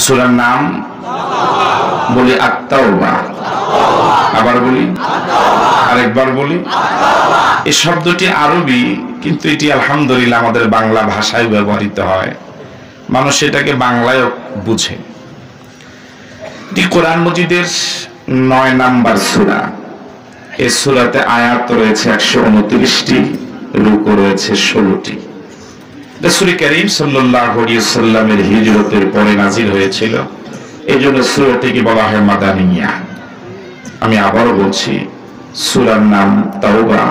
সূরার নাম বলি আত-তাওবা, আবার বলি, আরেকবার বলি। এই শব্দটি আরবি, কিন্তু এটি আলহামদুলিল্লাহ আমাদের বাংলা ভাষায় ব্যবহৃত হয়, মানুষ এটাকে বাংলায়ও বুঝে। এটি কোরআন মজিদের 9 নাম্বার সূরা। এই সূরাতে আয়াত রয়েছে 129টি, রুকু রয়েছে 16টি। রাসূল করিম সাল্লাল্লাহু আলাইহি ওয়াসাল্লামের হিজরতের পরে নাযিল হয়েছিল, এজন্য সূরাটিকে বলা হয় মাদানিয়া। আমি আবারও বলছি, সূরার নাম তাওবা,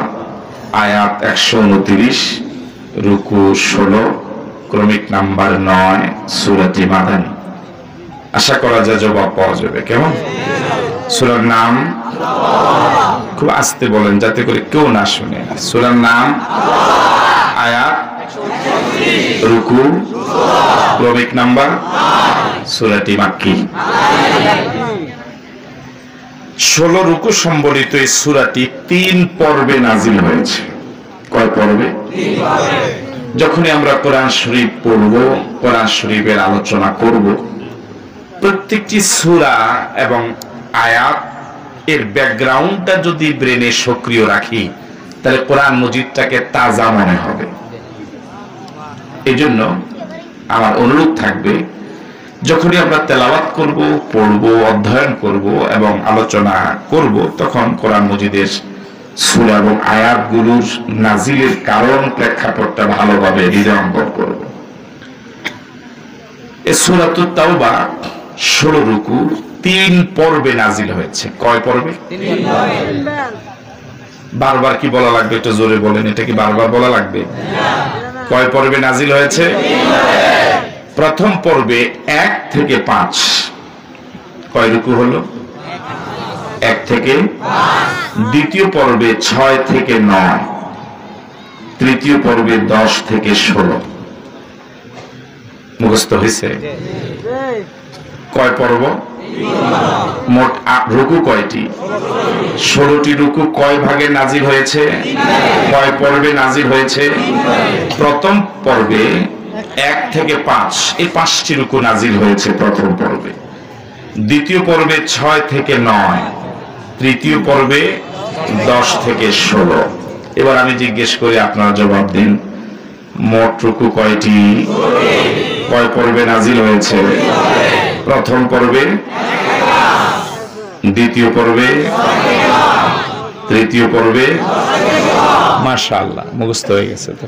আয়াত 129, রুকু 16, ক্রমিক নাম্বার 9, সূরাটি মাদানী। আশা করা যায় জবাব পাওয়া যাবে। কেমন? সূরার নাম খুব আস্তে বলেন যাতে করে কেউ না শুনে। সূরার নাম, আয়াত, রুকু, ক্রমিক নাম্বার, সূরাটি মাক্কি। 16 রুকু সম্বলিত এই সূরাটি 3 পর্বে নাজিল হয়েছে। কয় পর্বে? 3 পর্বে। যখনই আমরা কোরআন শরীফ পড়ব, কোরআন শরীফের আলোচনা করব, প্রত্যেকটি সূরা এবং আয়াত এর ব্যাকগ্রাউন্ডটা যদি ব্রেনে সক্রিয় রাখি, তাহলে কোরআন মজিদটাকে তাজা মনে হবে। এই জন্য আমার অনুরোধ থাকবে, যখনই আমরা তেলাওয়াত করব, পড়ব, অধ্যয়ন করব এবং আলোচনা করব, তখন কোরআন মজিদের সূরা এবং আয়াতগুলোর নাজিলের কারণ প্রেক্ষাপটটা ভালোভাবে হৃদয়ঙ্গম করব। এই সূরাতুত তাওবা 16 রুকু 3 পর্বে নাজিল হয়েছে। কয় পর্বে? 3 পর্বে। বারবার কি বলা লাগবে? একটু জোরে বলেন, এটা কি বারবার বলা লাগবে? কয় পর্বে নাজিল হয়েছে? 3 পর্বে। প্রথম পর্বে 1 থেকে 5। কয় রুকু হলো? 1 থেকে 5। দ্বিতীয় পর্বে 6 থেকে 9। তৃতীয় পর্বে 10 থেকে 16। মুখস্থ হয়েছে? কয় পর্ব? মোট রুকু কয়টি? 16টি রুকু। কয় ভাগে নাজিল হয়েছে? কয় পর্বে নাজিল হয়েছে? প্রথম পর্বে 1 থেকে 5, এই 5টি রুকু নাজিল হয়েছে প্রথম পর্বে। দ্বিতীয় পর্বে 6 থেকে 9, তৃতীয় পর্বে 10 থেকে 16। এবার আমি জিজ্ঞেস করি, আপনারা জবাব দিন, মোট রুকু কয়টি? কয় পর্বে নাজিল হয়েছে? প্রথম পর্বে, দ্বিতীয় পর্বে, তৃতীয় পর্বে। মাশাআল্লাহ, মুখস্থ হয়ে গেছে তো।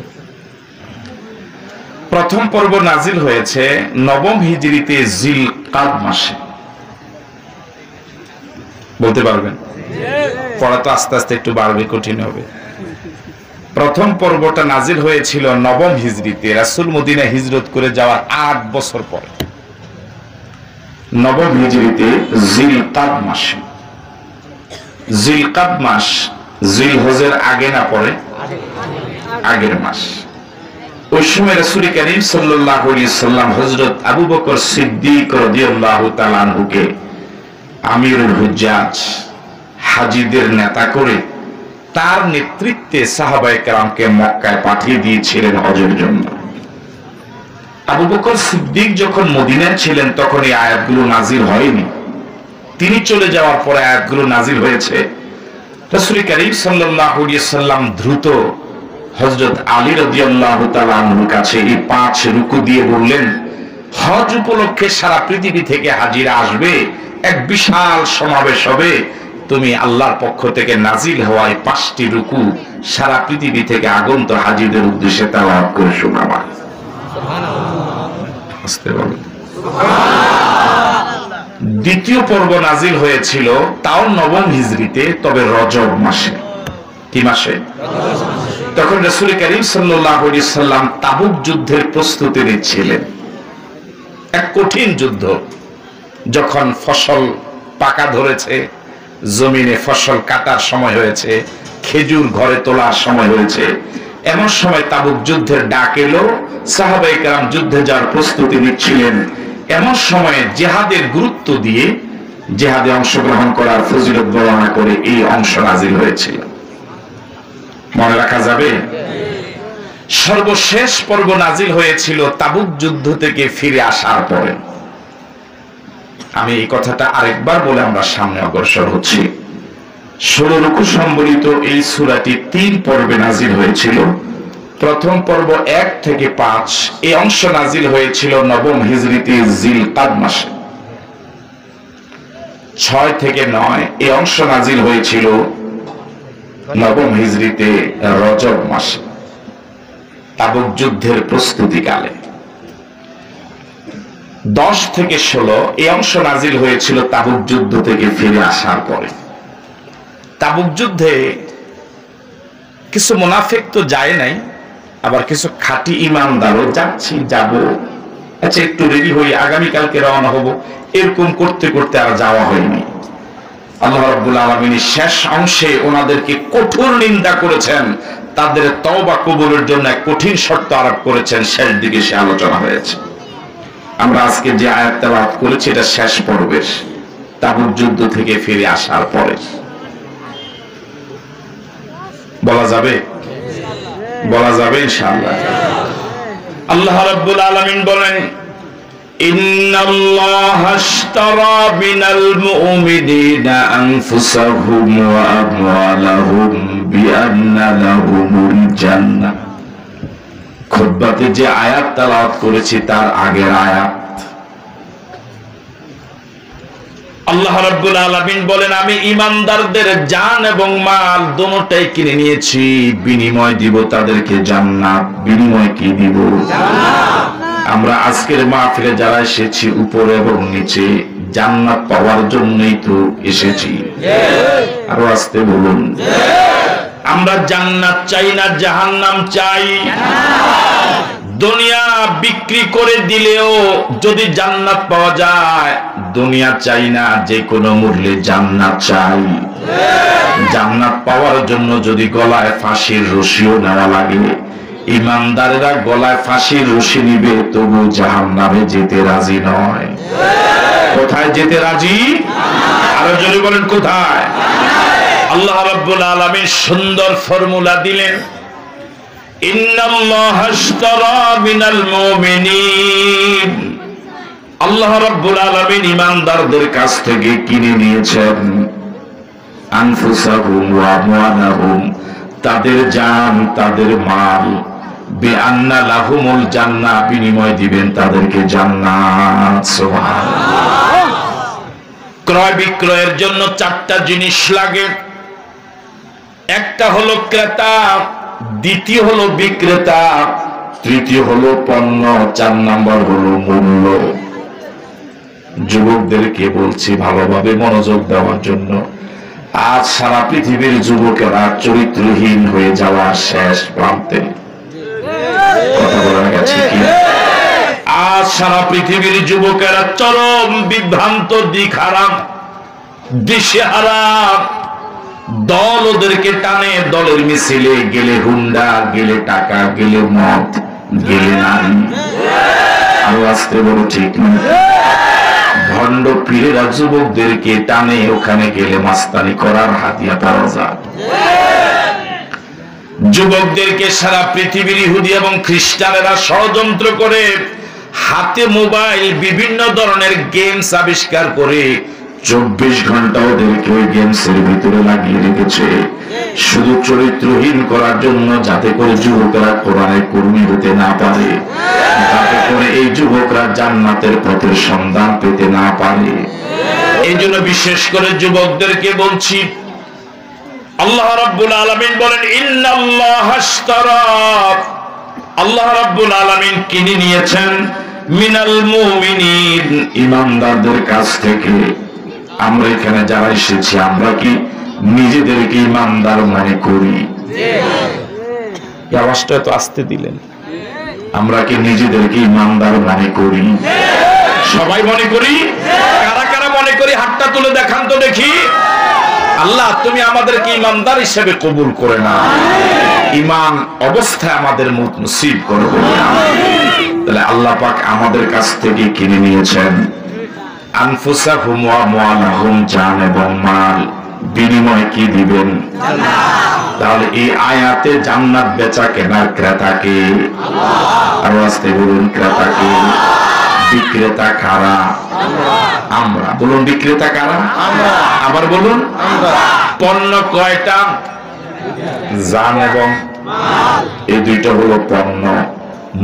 প্রথম পর্ব নাজিল হয়েছে 9ম হিজরিতে জিলকাদ মাসে। বলতে পারবেন? পড়া তো আস্তে আস্তে একটু বাড়বে, কঠিন হবে। প্রথম পর্বটা নাজিল হয়েছিল 9ম হিজরিতে, রাসূল মদিনা হিজরত করে যাওয়ার 8 বছর পরে। 9ম হিজরিতে জিলকাদ মাসে। জিলকাদ মাস জিলহজের আগে না পরে? আগের মাস। ওই সময় রাসূল করিম সাল্লাল্লাহু আলাইহি সাল্লাম হযরত আবু বকর সিদ্দিক রাদিয়াল্লাহু তাআলা আনহুকে আমিরুল হুজ্জাজ, হাজীদের নেতা করে তার নেতৃত্বে সাহাবায়ে কেরামকে মক্কায় পাঠিয়ে দিয়েছিলেন হজের জন্য। আবু বকর সিদ্দিক যখন মদিনায় ছিলেন তখন এই আয়াতগুলো নাজিল হয়নি। তিনি চলে যাওয়ার পরে আয়াতগুলো নাজিল হয়েছে। রাসূল করিম সাল্লাল্লাহু আলাইহি সাল্লাম দ্রুত হযরত আলী রাদিয়াল্লাহু তাআলা আনহুর কাছে এই 5 রুকু দিয়ে বললেন, হজ উপলক্ষে সারা পৃথিবী থেকে হাজিরা আসবে, এক বিশাল সমাবেশ হবে, তুমি আল্লাহর পক্ষ থেকে নাজিল হওয়া এই 5টি রুকু সারা পৃথিবী থেকে আগন্ত হাজিদের উদ্দেশ্যে তেলাওয়াত করে শোনাবা। দ্বিতীয় পর্ব নাজিল হয়েছিল তাও 9ম হিজরিতে, তবে রজব মাসে। কি মাসে? তখন রাসূল করিম সাল্লাল্লাহু আলাইহি সাল্লাম তাবুক যুদ্ধের প্রস্তুতি নিচ্ছিলেন। এক কঠিন যুদ্ধ। যখন ফসল পাকা ধরেছে, জমিনে ফসল কাটার সময় হয়েছে, খেজুর ঘরে তোলার সময় হয়েছে, এমন সময় তাবুক যুদ্ধের ডাক এলো। সাহাবায়ে কেরাম যুদ্ধে যাওয়ার প্রস্তুতি নিচ্ছিলেন। এমন সময়ে জিহাদের গুরুত্ব দিয়ে জিহাদে অংশগ্রহণ করার ফজিলত বর্ণনা করে এই অংশ নাজিল হয়েছিল। মনে রাখা যাবে? সর্বশেষ পর্ব নাজিল হয়েছিল তাবুক যুদ্ধ থেকে ফিরে আসার পরে। আমি এই কথাটা আরেকবার বলে আমরা সামনে অগ্রসর হচ্ছি। 16 রুকু সম্বলিত এই সূরাটি 3 পর্বে নাজিল হয়েছিল। প্রথম পর্ব 1 থেকে 5, এই অংশ নাজিল হয়েছিল 9ম হিজরিতে জিলকাদ মাসে। 6 থেকে 9 এই অংশ নাজিল হয়েছিল 9ম হিজরিতে রজব মাসে, তাবুক যুদ্ধের প্রস্তুতিকালে। 10 থেকে 16 এই অংশ নাজিল হয়েছিল তাবুক যুদ্ধ থেকে ফিরে আসার পরে। তাবুক যুদ্ধে কিছু মুনাফিক তো যায় নাই, আবার কিছু খাঁটি ঈমানদারও যাচ্ছি যাব, আচ্ছা একটু রেডি হই, আগামীকালকে রওনা হব, এরকম করতে করতে আর যাওয়া হয়নি। আল্লাহ রাব্বুল আলামিন শেষ অংশে ওনাদেরকে কঠোর নিন্দা করেছেন, তাদের তওবা কবুলের জন্য এক কঠিন শর্ত আরোপ করেছেন, শেষ দিকে সে আলোচনা হয়েছে। আমরা আজকে যে আয়াত তেলাওয়াত করেছি এটা শেষ পর্বের, তাবুক যুদ্ধ থেকে ফিরে আসার পরে। বলা যাবে? বলা যাবে ইনশাআল্লাহ। আল্লাহ রাব্বুল আলামিন বলেন, ইন্নাল্লাহা আশতারা মিনাল মুমিনিনা আনফুসাহুম ওয়া আমওয়ালাহুম বিআন্না লাহুমুল জান্নাহ। খুতবাতে যে আয়াত তেলাওয়াত করেছি তার আগের আয়াত। আল্লাহ রাব্বুল আলামিন বলেন, আমি ঈমানদারদের জান এবং মাল দুটোটাই কিনে নিয়েছি, বিনিময় দিব তাদেরকে জান্নাত। বিনিময় কি দিব? জান্নাত। আমরা আজকের মাহফিলে যারা এসেছি উপরে এবং নিচে জান্নাত পাওয়ার জন্যই তো এসেছি। আরো আসতে বলুন। আমরা জান্নাত চাই না জাহান্নাম চাই? দুনিয়া বিক্রি করে দিলেও যদি জান্নাত পাওয়া যায়, দুনিয়া চাই না, যে কোনো মূল্যে জান্নাত চাই। জান্নাত পাওয়ার জন্য যদি গলায় ফাঁসির রশিও নেওয়া লাগে, ঈমানদারেরা গলায় ফাঁসির রশি নিবে, তবু জাহান্নামে যেতে রাজি নয়। কোথায় যেতে রাজি? আরো জোরে বলেন কোথায়? আল্লাহ রাব্বুল আলামিন সুন্দর ফর্মুলা দিলেন, ইন্নাল্লাহা আশতারা মিনাল মুমিনিন। আল্লাহ রাব্বুল আলামিন ঈমানদারদের কাছ থেকে কিনে নিয়েছেন আনফুসাহুম ওয়া আমওয়ালাহুম, তাদের জান তাদের মাল, বিআন্না লাহুমুল জান্নাহ, বিনিময় দিবেন তাদেরকে জান্নাত। সুবহানাল্লাহ। ক্রয় বিক্রয়ের জন্য 4টা জিনিস লাগে। একটা হলো ক্রেতা, দ্বিতীয় হলো বিক্রেতা, তৃতীয় হলো পণ্য, 4 নাম্বার হলো মূল্য। যুবকদেরকে বলছি ভালোভাবে মনোযোগ দেওয়ার জন্য। আজ সারা পৃথিবীর যুবকেরা চরিত্রহীন হয়ে যাওয়ার শেষ প্রান্তে। কথা বলা গেছে কি? আজ সারা পৃথিবীর যুবকেরা চরম বিভ্রান্ত, দিকহারা, দিশেহারা। দল ওদেরকে টানে, দলের মিছিলে গেলে হুন্ডা, গেলে টাকা, গেলে মদ, গেলে নারী। আরো আসতে বড় ঠিক নয়। ভণ্ড পীরেরা যুবকদেরকে টানে, ওখানে গেলে মাস্তানি করার হাতিয়া পাওয়া যায়। যুবকদেরকে সারা পৃথিবীর ইহুদি এবং খ্রিস্টানেরা ষড়যন্ত্র করে হাতে মোবাইল, বিভিন্ন ধরনের গেমস আবিষ্কার করে 24 ঘন্টা ওদেরকে ওই গেমসের ভিতরে লাগিয়ে রেখেছে, শুধু চরিত্রহীন করার জন্য, যাতে করে যুবকরা কোরআনের কর্মী হতে না পারে, যাতে করে এই যুবকরা জান্নাতের পথের সন্ধান পেতে না পারে। এই জন্য বিশেষ করে যুবকদেরকে বলছি, আল্লাহ রাব্বুল আলামিন বলেন, ইন্নাল্লাহা আশতারা, আল্লাহ রাব্বুল আলামিন কিনে নিয়েছেন মিনাল মুমিনিন, ঈমানদারদের কাছ থেকে। আমরা এখানে যারা এসেছি, আমরা কি নিজেদেরকে ঈমানদার মনে করি? আওয়াজটা তো আসতে দিলেন। আমরা কি নিজেদেরকে ঈমানদার মনে করি? সবাই মনে করি? কারা কারা মনে করি হাতটা তুলে দেখান তো দেখি। আল্লাহ তুমি আমাদেরকে ঈমানদার হিসেবে কবুল করে না, ঈমান অবস্থায় আমাদের মুখ নসিব করো। তাহলে আল্লাহ পাক আমাদের কাছ থেকে কিনে নিয়েছেন আনফুসাহুম ওয়া আমওয়ালাহুম, জান এবং মাল। বিনিময় কি দিবেন? তাহলে এই আয়াতে জান্নাত বেচা কেনার ক্রেতাকে? আল্লাহ। আরো আসতে বলুন, ক্রেতাকে? বিক্রেতা কারা? আমরা। বলুন বিক্রেতা কারা? আমরা। আবার বলুন আমরা। পণ্য কয়টা? জান এবং মাল, এই দুইটা হলো পণ্য।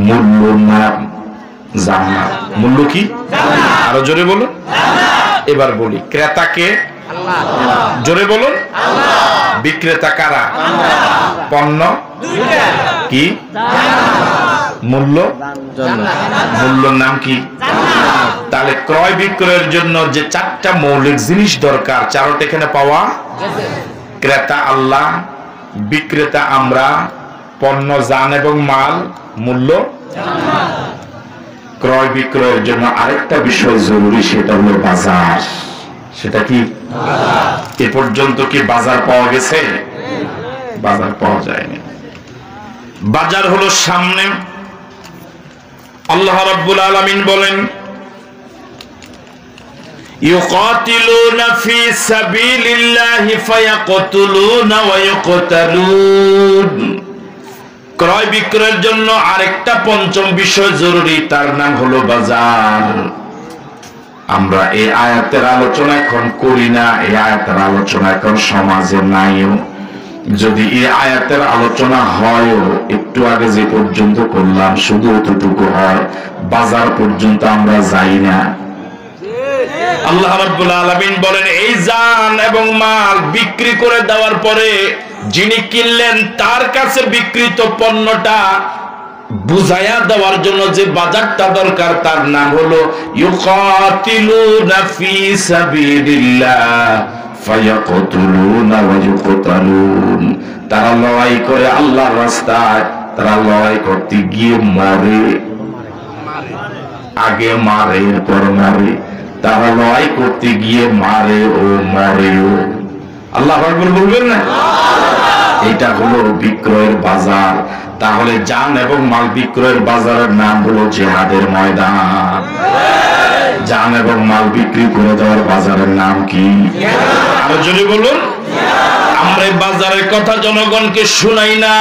মূল্য নাম জান্নাত। মূল্য কি? আরো জোরে বলুন। এবার বলি, ক্রেতাকে আল্লাহ, জোরে বলুন আল্লাহ। বিক্রেতা কারা? পণ্য কি? মূল্য, মূল্যর নাম কি? তাহলে ক্রয় বিক্রয়ের জন্য যে চারটা মৌলিক জিনিস দরকার, চারটা এখানে পাওয়া। ক্রেতা আল্লাহ, বিক্রেতা আমরা, পণ্য জান এবং মাল, মূল্য। ক্রয় বিক্রয়ের জন্য আরেকটা বিষয় জরুরি, সেটা হলো বাজার। সেটা কি? এ পর্যন্ত কি বাজার পাওয়া গেছে? বাজার পাওয়া যায়নি। বাজার হলো সামনে। আল্লাহ রাব্বুল আলামিন বলেন, ইউকাতিলুনা ফি সাবিলিল্লাহি ফায়াকতুলুনা ওয়া ইউকতালুন। ক্রয় বিক্রয়ের জন্য আরেকটা পঞ্চম বিষয় জরুরি, তার নাম হলো বাজার। আমরা এই আয়াতের আলোচনা এখন করি না, এই আয়াতের আলোচনা এখন সমাজে নাইও। যদি এই আয়াতের আলোচনা হয়, একটু আগে যে পর্যন্ত করলাম শুধু অতটুকু হয়, বাজার পর্যন্ত আমরা যাই না। আল্লাহ রাব্বুল আলামিন বলেন, এই জান এবং মাল বিক্রি করে দেওয়ার পরে যিনি কিনলেন তার কাছে বিক্রিত পণ্যটা বুঝাইয়া দেওয়ার জন্য যে বাজারটা দরকার, তার নাম হলো ইউকাতিলুনা ফি সাবিলিল্লাহ ফায়াকতুলুনা ওয়া ইউকতালুন। তারা লড়াই করে আল্লাহর রাস্তায়, তারা লড়াই করতে গিয়ে মরে, আগে মারে এরপর মরে। তারা লড়াই করতে গিয়ে মারে ও মরেও। আল্লাহু আকবার বলবেন না? এটা হলো বিক্রয়ের বাজার। তাহলে জান এবং মাল বিক্রয়ের বাজারের নাম হলো জিহাদের ময়দান। জান এবং মাল বিক্রি করে দেওয়ার বাজারের নাম কি? আরো জোরে বলুন। আমরা এই বাজারের কথা জনগণকে শুনাই না,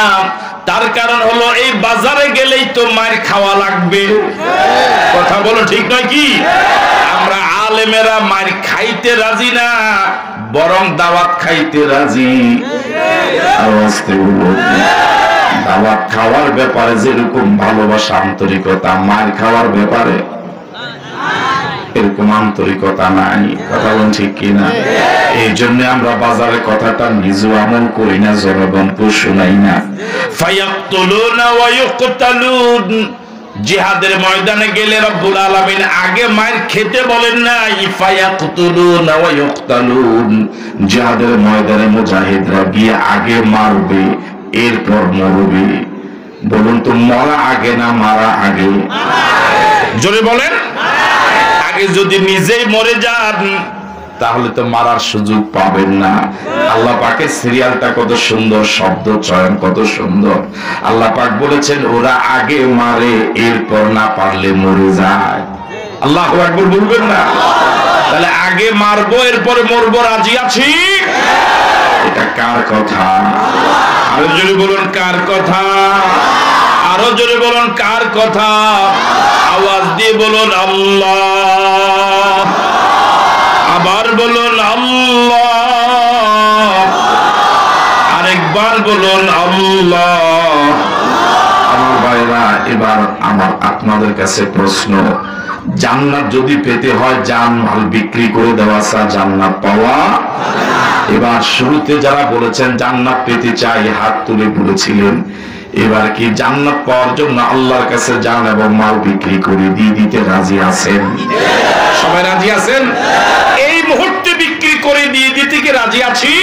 তার কারণ হলো এই বাজারে গেলেই তো মার খাওয়া লাগবে। কথা বলো ঠিক নয় কি? আমরা আলেমেরা মার খাইতে রাজি না, বরং দাওয়াত খাইতে রাজি। দাওয়াত খাওয়ার ব্যাপারে যেরকম ভালোবাসা আন্তরিকতা, মার খাওয়ার ব্যাপারে এরকম আন্তরিকতা নাই। কথা বলেন ঠিক কিনা? এই জন্য আমরা বাজারের কথাটা নিজে আমল করি না, জনগণকে শুনাই না। ফায়াকতুলুনা ওয়া ইউকতালুন। জিহাদের ময়দানে গেলে রব্বুল আলামিন আগে মার খেতে বলেন না, ফায়াকতুলুনা ওয়া ইউকতালুন। জিহাদের ময়দানে মুজাহিদরা গিয়ে আগে মারবে, এরপর মরবে। বলুন তো, মরা আগে না মারা আগে? জোরে বলেন। আগে যদি নিজেই মরে যান তাহলে তো মারার সুযোগ পাবেন না। আল্লাহ পাকের সিরিয়ালটা কত সুন্দর, শব্দ চয়ন কত সুন্দর। আল্লাহ পাক বলেছেন, ওরা আগে মারে, এরপর না পারলে মরে যায়। আল্লাহু আকবার বলবেন না? তাহলে আগে মারবো, এরপরে মরবো, রাজি আছি। এটা কার কথা? আরো জোরে বলুন, কার কথা? আরো জোরে বলুন, কার কথা? আওয়াজ দিয়ে বলুন আল্লাহ। আবার বলুন আল্লাহ। আরেকবার বলুন আল্লাহ। আমার ভাইরা, এবার আমার আপনাদের কাছে প্রশ্ন, জান্নাত যদি পেতে হয় জান মাল বিক্রি করে দেওয়া ছাড়া জান্নাত পাওয়া? এবার শুরুতে যারা বলেছেন জান্নাত পেতে চাই হাত তুলে বলেছিলেন, এবার কি জান্নাত পাওয়ার জন্য আল্লাহর কাছে জান এবং মাল বিক্রি করে দিয়ে দিতে রাজি আছেন? সবাই রাজি আছেন? এই মুহূর্তে বিক্রি করে দিয়ে দিতে কি রাজি আছি?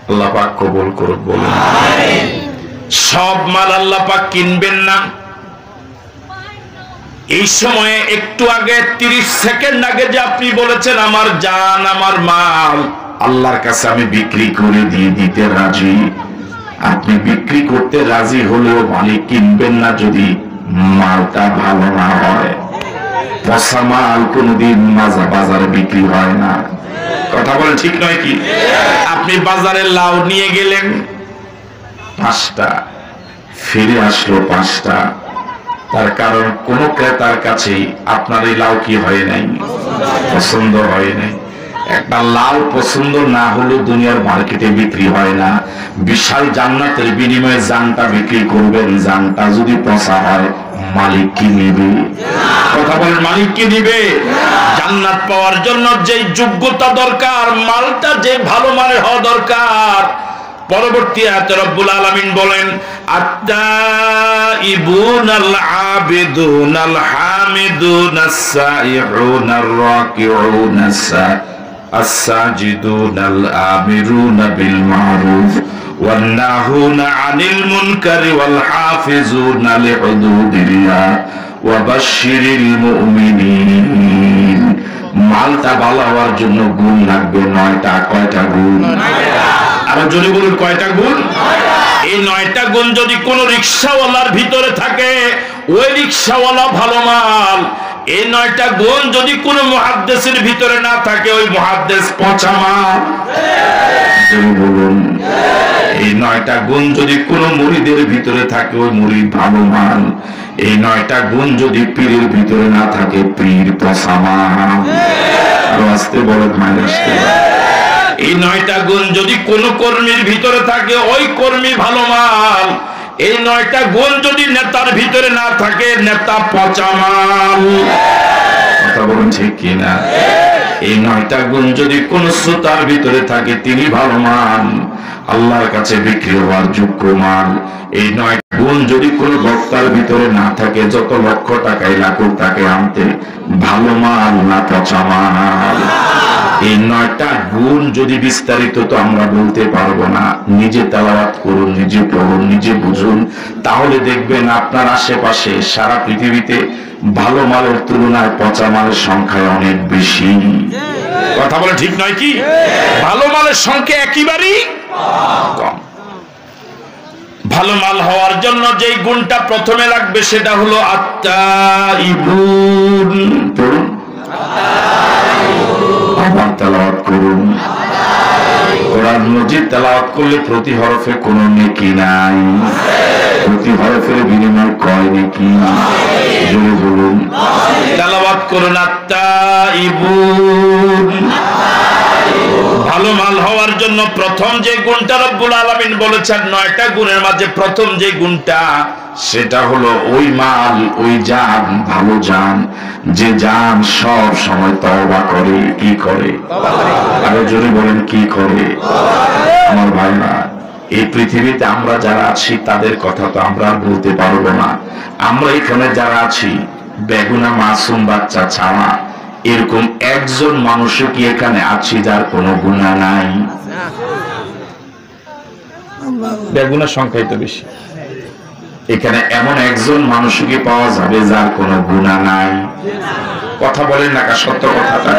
আল্লাহ পাক কবুল করুক, বলুন আমিন। সব মাল আল্লাহ পাক কিনবেন না। এই সময়ে একটু আগে 30 সেকেন্ড আগে যে আপনি বলেছেন আমার জান আমার মাল আল্লাহর কাছে আমি বিক্রি করে দিয়ে দিতে রাজি, আপনি বিক্রি করতে রাজি হলেও মালিক কিনবেন না যদি মালটা ভালো না হয়। পচা মাল কোনদিন বাজারে বিক্রি হয় না। কথা বলে ঠিক নয় কি? আপনি বাজারে লাউ নিয়ে গেলেন 5টা, ফিরে আসলো 5টা, তার কারণ কোন ক্রেতার কাছে আপনার এই লাউ কি হয় নাই, পছন্দ হয় নাই। একটা লাউ পছন্দ না হলে দুনিয়ার মার্কেটে বিক্রি হয় না। বিশাল জান্নাতের বিনিময়ে জানটা বিক্রি করবেন, জানটা যদি পচা হয় মালিক কি নিবে? কথা বলেন, মালিক কি নিবে? জান্নাত পাওয়ার জন্য যে যোগ্যতা দরকার, মালটা যে ভালো মানের হওয়া দরকার। পরবর্তী আয়াতে রব্বুল আলামিন বলেন, আত-তাইবুনাল আবিদুনাল হামিদুনাস সাইহুনার রাকিউনাস as-sajidunal amiruna bil ma'ruf wan nahuna 'anil munkari wal hafizuna li hududillah wa bashshiril mu'minin। মালটা ভালো হওয়ার জন্য গুণ লাগবে 9টা। কয়টা গুণ? আর যদি বলুন কয়টা গুণ? এই 9টা গুণ যদি কোন রিকশাওয়ালার ভিতরে থাকে, ওই রিকশাওয়ালা ভালো মাল। এই 9টা গুণ যদি কোন মুহাদ্দিসের ভিতরে না থাকে, ওই মুহাদ্দিস পচা মাল। বলুন, এই 9টা গুণ যদি কোন মুরিদের ভিতরে থাকে, ওই মুরিদ ভালো মাল। এই 9টা গুণ যদি পীরের ভিতরে না থাকে, পীর পচা মাল। আরো আসতে বলেন, আসতে। এই 9টা গুণ যদি কোন কর্মীর ভিতরে থাকে, ওই কর্মী ভালো মাল। এই 9টা গুণ যদি নেতার ভিতরে না থাকে, নেতা পচা মাল। কথা বলুন ঠিক কিনা? এই 9টা গুণ যদি কোন শ্রোতার ভিতরে থাকে, তিনি ভালো মাল, আল্লাহর কাছে বিক্রি হওয়ার যোগ্য মাল। এই 9টা গুণ যদি কোন বক্তার ভিতরে না থাকে, যত লক্ষ টাকায় লাগুক তাকে আনতে, ভালো মাল না পচা মাল। এই 9টা গুণ যদি বিস্তারিত তো আমরা বলতে পারবো না। নিজে তেলাওয়াত করুন, নিজে পড়ুন, নিজে বুঝুন, তাহলে দেখবেন আপনার আশেপাশে সারা পৃথিবীতে ভালো মালের তুলনায় পচা মালের সংখ্যা অনেক বেশি। কথা বলে ঠিক নয় কি? ভালো মালের সংখ্যা একেবারেই কম। ভালো মাল হওয়ার জন্য যেই গুণটা প্রথমে লাগবে সেটা হলো আত-তাইবুন। পড়ুন, আবার তেলাওয়াত করুন। কোরআন মজিদ তেলাওয়াত করলে প্রতি হরফে কোনো নেকি নাই, প্রতি হরফের বিনিময় কয় নেকি? জোরে বলুন, তেলাওয়াত করুন আত-তাইবুন। ভালো মাল হওয়ার জন্য প্রথম যে গুণটা রব্বুল আলামিন বলেছেন, 9টা গুণের মাঝে প্রথম যে গুণটা, সেটা হলো ওই মাল, ওই জান, ভালো জান, যে জান সব সময় তওবা করে। কি করে? আরো জোরে বলেন, কি করে? আমার ভাইরা, এই পৃথিবীতে আমরা যারা আছি তাদের কথা তো আমরা বলতে পারবো না। আমরা এখানে যারা আছি, বেগুনা মাসুম বাচ্চা ছাড়া এরকম একজন মানুষও কি এখানে আছি যার কোনো গুনাহ নাই? বেগুনার সংখ্যাই তো বেশি। এখানে এমন একজন মানুষও কি পাওয়া যাবে যার কোনো গুনাহ নাই? কথা বলেন না, সত্য কথাটা।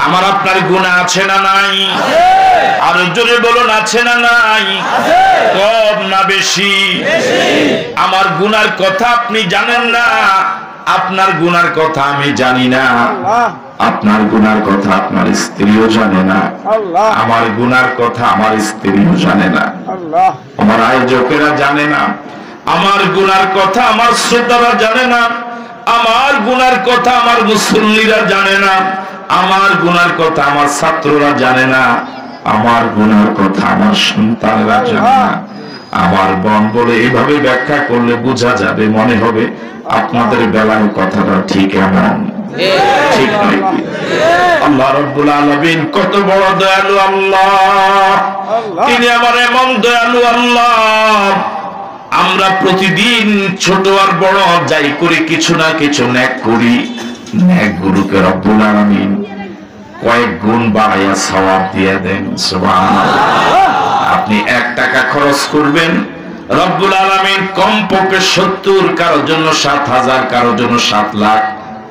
আমার আপনার গুনাহ আছে না নাই? আর জোরে বলুন, আছে না নাই? কম না বেশি? আমার গুনার কথা আপনি জানেন না, আপনার গুনার কথা আমি জানি না, আপনার গুনার কথা আপনার স্ত্রীও জানে না, আমার গুনার কথা আমার স্ত্রীও জানে না, আমার আয়োজকেরা জানে না, আমার গুনার কথা আমার শ্রোতারা জানে না, আমার গুনার কথা আমার মুসল্লিরা জানে না, আমার গুনার কথা আমার ছাত্ররা জানে না, আমার গুনার কথা আমার সন্তানরা জানে না। আমার বোন বলে এইভাবে ব্যাখ্যা করলে বোঝা যাবে, মনে হবে আপনাদের বেলায় কথাটা ঠিক এমন, ঠিক নয় কি? আল্লাহ রাব্বুল আলামিন কত বড় দয়ালু আল্লাহ, তিনি আমার এমন দয়ালু আল্লাহ। আমরা প্রতিদিন ছোট আর বড় যাই করি, কিছু না কিছু নেক করি। নেক গুলোকে রব্বুল আলামিন কয়েক গুণ বাড়াইয়া সওয়াব দিয়ে দেন। সুবহানাল্লাহ। আপনি 1 টাকা খরচ করবেন, রব্বুল আলামিন কমপক্ষে 70, কারোর জন্য 7,000, কারোর জন্য 7 লাখ,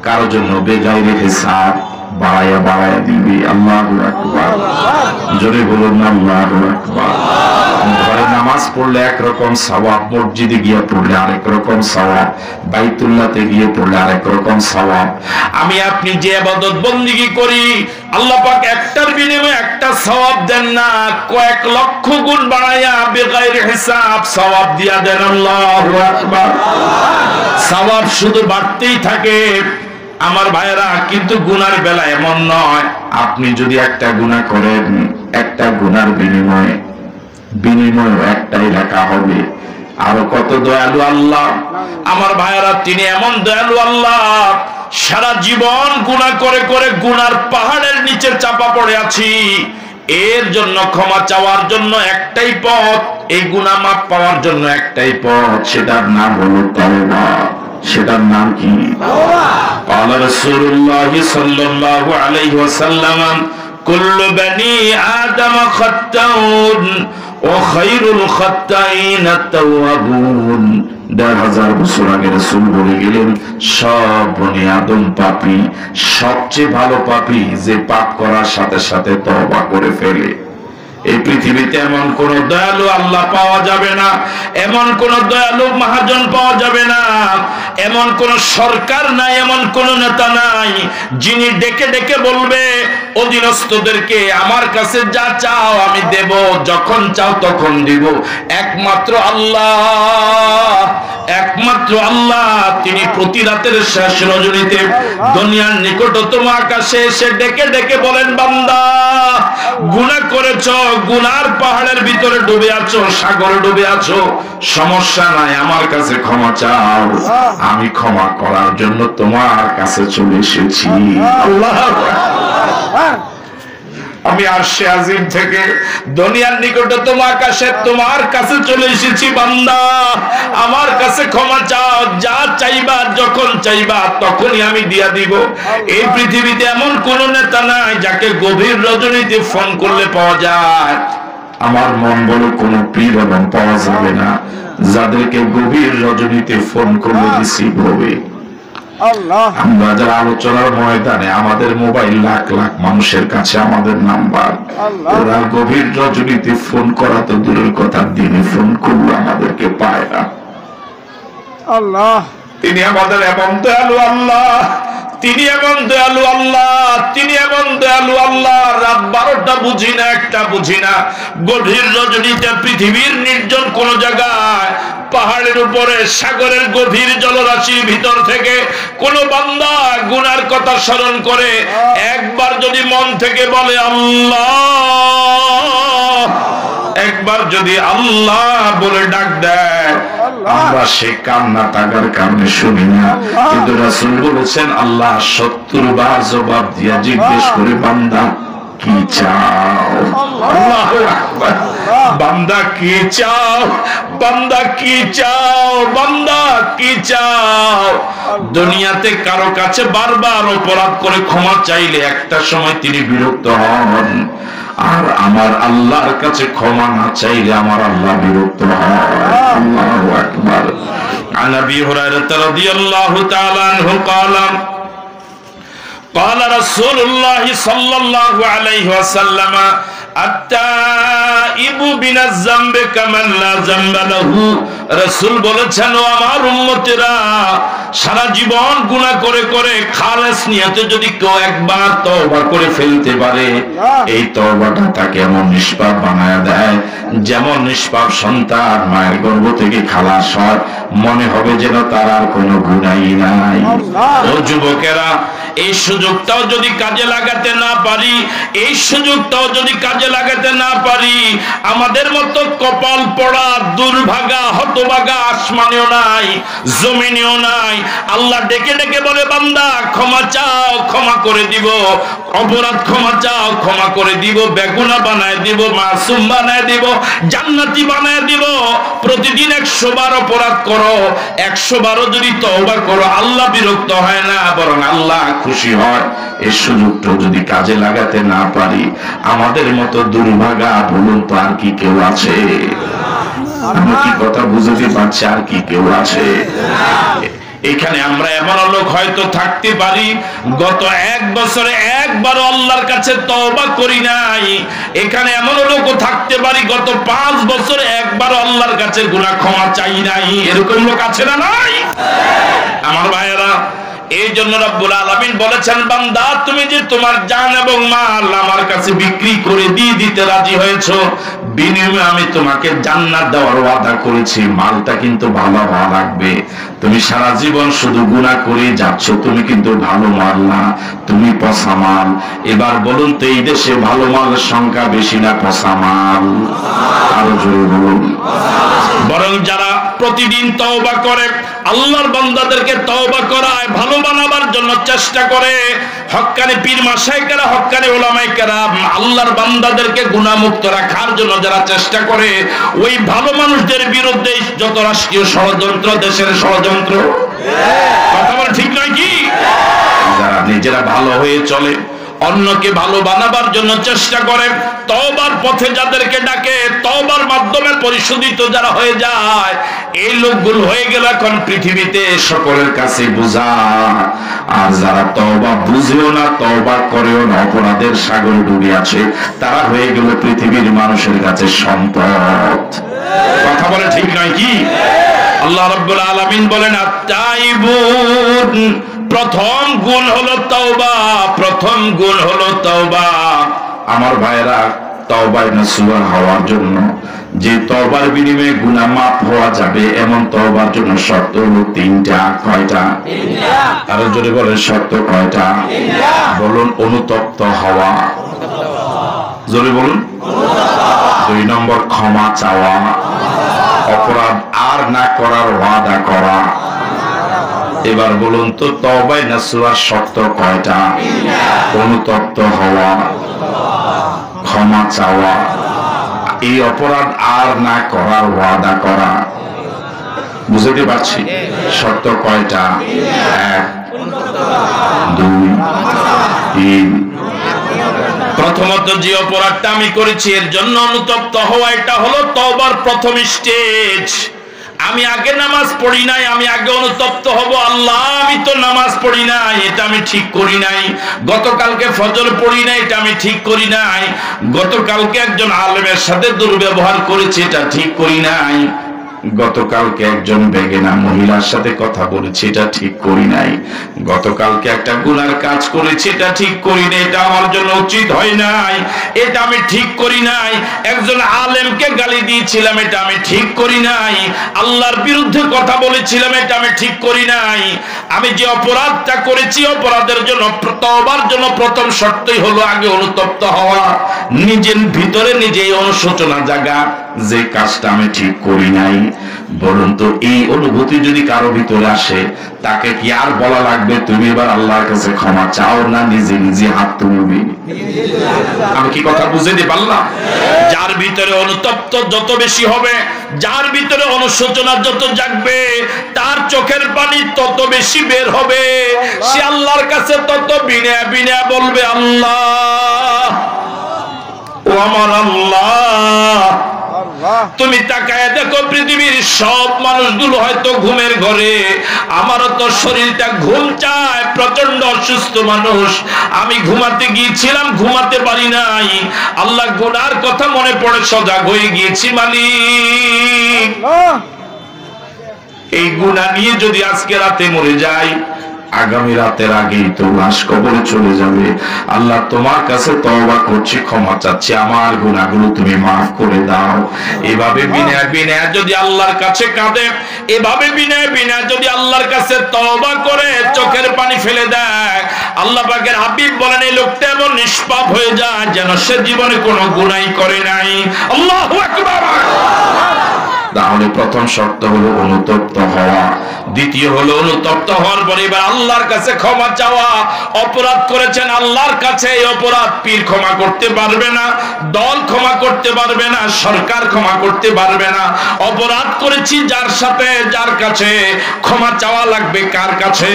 কারোর জন্য বেগাইরে হিসাব বাড়ায়া বাড়ায়া দিবে। আল্লাহু আকবার, জোরে বলুন না আল্লাহু আকবার। ঘরে নামাজ পড়লে একরকম সওয়াব, মসজিদে গিয়ে পড়লে আরেক রকম সওয়াব, বাইতুল্লাহতে গিয়ে পড়লে আরেক রকম সওয়াব। আমি আপনি যে ইবাদত বندگی করি আল্লাহ পাক একটার বিনিময়ে একটা সওয়াব দেন না, কয়েক লক্ষ গুণ বাড়ায়া বেগাইর হিসাব সওয়াব দিয়া দেন। আল্লাহু আকবার। সওয়াব শুধু বাড়তেই থাকে আমার ভাইরা, কিন্তু গুনার বেলা এমন নয়। আপনি যদি একটা গুনাহ করেন, একটা গুনার বিনিময়ে একটাই লেখা হবে। আরো কত দয়ালু আল্লাহ আমার ভাইরা, তিনি এমন দয়ালু আল্লাহ। সারা জীবন গুনাহ করে করে গুনার পাহাড়ের নিচে চাপা পড়ে আছি, এর জন্য ক্ষমা চাওয়ার জন্য একটাই পথ, এই গুনাহ মাফ পাওয়ার জন্য একটাই পথ, সেটার নাম হলো তওবা। সেটার নাম কি? قال رسول الله صلى الله عليه وسلم كل بني آدم خطاؤون وخير الخطائين التوابون। ১,৫০০ বছর আগে রাসূল বলে গেলেন, সব বনি আদম পাপী, সবচেয়ে ভালো পাপী যে পাপ করার সাথে সাথে তওবা করে ফেলে। এই পৃথিবীতে এমন কোন দয়ালু আল্লাহ পাওয়া যাবে না, এমন কোন দয়ালু মহাজন পাওয়া যাবে না, এমন কোন সরকার নাই, এমন কোন নেতা নাই যিনি ডেকে ডেকে বলবে অধীনস্থদেরকে আমার কাছে যা চাও আমি দেব, যখন চাও তখন দিব। একমাত্র আল্লাহ, একমাত্র আল্লাহ, তিনি প্রতি রাতের শেষ রজনীতে দুনিয়ার নিকটতম আকাশে এসে ডেকে ডেকে বলেন, বান্দা গুনাহ করেছো, গুনার পাহাড়ের ভিতরে ডুবে আছো, সাগরে ডুবে আছো, সমস্যা নাই, আমার কাছে ক্ষমা চাও, আমি ক্ষমা করার জন্য তোমার কাছে চলে এসেছি। আল্লাহু আকবার। আমি আরশে আজিম থেকে দুনিয়ার নিকটতম আকাশে তোমার কাছে চলে এসেছি, বান্দা আমার কাছে ক্ষমা চাও, যা চাইবা যখন চাইবা তখনই আমি দিয়া দিব। এই পৃথিবীতে এমন কোন নেতা নাই যাকে গভীর রজনীতে ফোন করলে পাওয়া যায়। আমার মন বলে কোন পীর এবং পাওয়া যাবে না যাদেরকে গভীর রজনীতে ফোন করলে রিসিভ হবে। আমরা যারা আলোচনার ময়দানে, আমাদের মোবাইল লাখ লাখ মানুষের কাছে আমাদের নাম্বার, ওরা গভীর রজনীতে ফোন করা তো দূরের কথা, দিনে ফোন করলে আমাদেরকে পায় না। আল্লাহ তিনি আমাদের এমন দয়ালু আল্লাহ, তিনি এমন দয়ালু আল্লাহ, তিনি এমন দয়ালু আল্লাহ। রাত 12টা বুঝি না, একটা বুঝি না, গভীর রজনীতে পৃথিবীর নির্জন কোন জায়গায়, পাহাড়ের উপরে, সাগরের গভীর জলরাশির ভিতর থেকে কোন বান্দা গুনার কথা স্মরণ করে একবার যদি মন থেকে বলে আল্লাহ, একবার যদি আল্লাহ বলে ডাক দেয়, আমরা সে কান্না তাগার কারণে শুনি না, কিন্তু রাসূল বলেছেন আল্লাহ 70 বার জবাব দিয়া জিজ্ঞেস করে, বান্দা কি চাও? আল্লাহু আকবার। বান্দা কি চাও? বান্দা কি চাও? বান্দা কি চাও? দুনিয়াতে কারো কাছে বারবার অপরাধ করে ক্ষমা চাইলে একটা সময় তিনি বিরক্ত হন, আর আমার আল্লাহর কাছে ক্ষমা না চাইলে আমার আল্লাহ বিরক্ত হন। আল্লাহু আকবার। عن ابي هريره رضي الله تعالى عنه قال قال رسول الله صلى الله عليه وسلم التائب من الذنب كمن لا ذنب له। রাসূল বলেছেন, ও আমার উম্মতেরা, সারা জীবন গুনাহ করে করে খালেস নিয়তে যদি কেউ একবার তওবা করে ফেলতে পারে, এই তওবাটা তাকে এমন নিষ্পাপ বানায় দেয় যেমন নিষ্পাপ সন্তান মায়ের গর্ভ থেকে খালাস হয়, মনে হবে যেন তার আর কোনো গুনাহই নাই। ও যুবকেরা, এই সুযোগটাও যদি কাজে লাগাতে না পারি, এই সুযোগটাও যদি কাজে লাগাতে না পারি, আমাদের মতো কপাল পড়া দুর্ভাগা হতভাগা আসমানেও নাই, জমিনেও নাই। আল্লাহ ডেকে ডেকে বলে, বান্দা ক্ষমা চাও, ক্ষমা করে দিব, অপরাধ ক্ষমা চাও, ক্ষমা করে দিব, বেগুনা বানায় দিব, মাসুম বানায় দিব, জান্নাতি বানায় দিব। প্রতিদিন 100 বার অপরাধ করো, 100 বারও যদি তওবা করো, আল্লাহ বিরক্ত হয় না, বরং আল্লাহ খুশি হয়। এই সুযোগটা যদি কাজে লাগাতে না পারি, আমাদের মতো দুর্ভাগা বলুন তো আর কি কেউ আছে? আমি কি কথা বুঝতে পারছি? আর কি কেউ আছে? এখানে আমরা এমন লোক হয়তো থাকতে পারি গত 1 বছরে একবারও আল্লাহর কাছে তওবা করি নাই। এখানে এমন লোকও থাকতে পারি গত 5 বছরে একবারও আল্লাহর কাছে গুনাহ ক্ষমা চাই নাই। এরকম লোক আছে না নাই? আমার ভাইয়েরা, এই জন্য রব্বুল আলামিন বলেছেন, বান্দা তুমি যে তোমার জান এবং মাল আমার কাছে বিক্রি করে দিতে রাজি হয়েছো, বিনিময়ে আমি তোমাকে জান্নাত দেওয়ার ওয়াদা করেছি। মালটা কিন্তু ভালো হওয়া লাগবে। তুমি সারা জীবন শুধু গুনাহ করে যাচ্ছ, তুমি কিন্তু ভালো মাল না, তুমি পচা মাল। এবার বলুন তো, এই দেশে ভালো মালের সংখ্যা বেশি না পচা মাল? আরো জোরে বলুন। বরং যারা প্রতিদিন তওবা করে, আল্লাহর বান্দাদেরকে তওবা করায়, ভালো বানাবার জন্য চেষ্টা করে, হক্কানি পীর মাশায়েখরা, হক্কানি উলামায়ে কেরাম আল্লাহর বান্দাদেরকে গুনাহমুক্ত রাখার জন্য যারা চেষ্টা করে, ওই ভালো মানুষদের বিরুদ্ধে যত রাষ্ট্রীয় ষড়যন্ত্র, দেশের ষড়যন্ত্র, কথা বলে ঠিক নয় কি? যারা নিজেরা ভালো হয়ে চলে, অন্যকে ভালো বানাবার জন্য চেষ্টা করে, তওবার পথে যাদেরকে ডাকে, তওবার মাধ্যমে পরিশোধিত যারা হয়ে যায়, এই লোকগুলো হয়ে গেল এখন পৃথিবীতে সকলের কাছে বোঝা। আর যারা তওবা বুঝেও না, তওবা করেও না, অপরাধের সাগরে ডুবে আছে, তারা হয়ে গেল পৃথিবীর মানুষের কাছে সম্পদ। কথা বলে ঠিক নয় কি? আল্লাহ রাব্বুল আলামিন বলেন, আত-তাইবুন, প্রথম গুণ হলো তওবা, প্রথম গুণ হলো তওবা। আমার ভাইরা, তওবায়ে নসুহা হওয়ার জন্য, যে তওবার বিনিময়ে গুনাহ মাফ হওয়া যাবে, এমন তওবার জন্য শর্ত হলো 3টা। কয়টা? 3টা। আরো জোরে বলেন, শর্ত কয়টা? 3টা। বলুন, অনুতপ্ত হওয়া, জোরে বলুন। 2 নম্বর ক্ষমা চাওয়া, অপরাধ আর না করার ওয়াদা করা। এবার বলুন তো, তওবায়ে নসুহার শর্ত কয়টা? অনুতপ্ত হওয়া, ক্ষমা চাওয়া, এই অপরাধ আর না করার ওয়াদা করা। বুঝতে পারছি? শর্ত কয়টা? 1, 2, 3। প্রথমত, যে অপরাধটা আমি করেছি এর জন্য অনুতপ্ত হওয়া, এটা হলো তওবার প্রথম স্টেজ। আমি আগে নামাজ পড়ি নাই, আমি আগে অনুতপ্ত হব, আল্লাহ আমি তো নামাজ পড়ি নাই, এটা আমি ঠিক করি নাই। গতকালকে ফজর পড়ি নাই, এটা আমি ঠিক করি নাই। গতকালকে একজন আলেমের সাথে দুর্ব্যবহার করেছি, এটা ঠিক করি নাই। গতকালকে একজন বেগেনা মহিলার সাথে কথা বলেছি, এটা ঠিক করি নাই। গতকালকে একটা গুনার কাজ করেছি, এটা ঠিক করি নাই, এটা আমার জন্য উচিত হয় নাই, এটা আমি ঠিক করি নাই। একজন আলেমকে গালি দিয়েছিলাম, এটা আমি ঠিক করি নাই। আল্লাহর বিরুদ্ধে কথা বলেছিলাম, এটা আমি ঠিক করি নাই। আমি যে অপরাধটা করেছি, অপরাধের জন্য তওবার জন্য প্রথম শর্তই হলো আগে অনুতপ্ত হওয়া, নিজের ভিতরে নিজেই অনুশোচনা জাগা, যে কাজটা আমি ঠিক করি নাই। বলুন তো, এই অনুভূতি যদি কারো ভিতরে আসে, তাকে কি আর বলা লাগবে তুমি এবার আল্লাহর কাছে ক্ষমা চাও, না নিজে নিজে হাত তুলবি? আমি কি কথা বুঝাইতে পারলাম? যার ভিতরে অনুতপ্ত যত বেশি হবে, যার ভিতরে অনুশোচনা যত জাগবে, তার চোখের পানি তত বেশি বের হবে, সে আল্লাহর কাছে তত বিনয় বিনয় বলবে, আল্লাহ, ও আমার আল্লাহ। তুমি তাকায় দেখো, পৃথিবীর সব মানুষগুলো হয়তো ঘুমের ঘরে, আমারও তো শরীরটা ঘুম চায়, প্রচন্ড অসুস্থ মানুষ। আমি ঘুমাতে গিয়েছিলাম, ঘুমাতে পারি নাই, আল্লাহ গুনার কথা মনে পড়ে সজাগ হয়ে গিয়েছি। মালিক, এই গুনাহ নিয়ে যদি আজকে রাতে মরে যাই, আগামী রাতের আগেই তো লাশ কবরে চলে যাবে। আল্লাহ, তোমার কাছে তওবা করছি, ক্ষমা চাচ্ছি, আমার গুনাহগুলো তুমি মাফ করে দাও। এভাবে বিনয় বিনয় যদি আল্লাহর কাছে কাঁদে, এভাবে বিনয় বিনয় যদি আল্লাহর কাছে তওবা করে চোখের পানি ফেলে দেয়, আল্লাহ পাকের হাবিব বলেন, এই লোকটা এমন নিষ্পাপ হয়ে যায় যেন সে জীবনে কোনো গুনাহই করে নাই। আল্লাহু আকবার। তাহলে প্রথম শর্ত হলো অনুতপ্ত হওয়া, দ্বিতীয় হলো অনুতপ্ত হওয়ার পরে এবার আল্লাহর কাছে ক্ষমা চাওয়া। অপরাধ করেছেন আল্লাহর কাছে, এই অপরাধ পীর ক্ষমা করতে পারবে না, দল ক্ষমা করতে পারবে না, সরকার ক্ষমা করতে পারবে না। অপরাধ করেছি যার সাথে, যার কাছে ক্ষমা চাওয়া লাগবে, কার কাছে?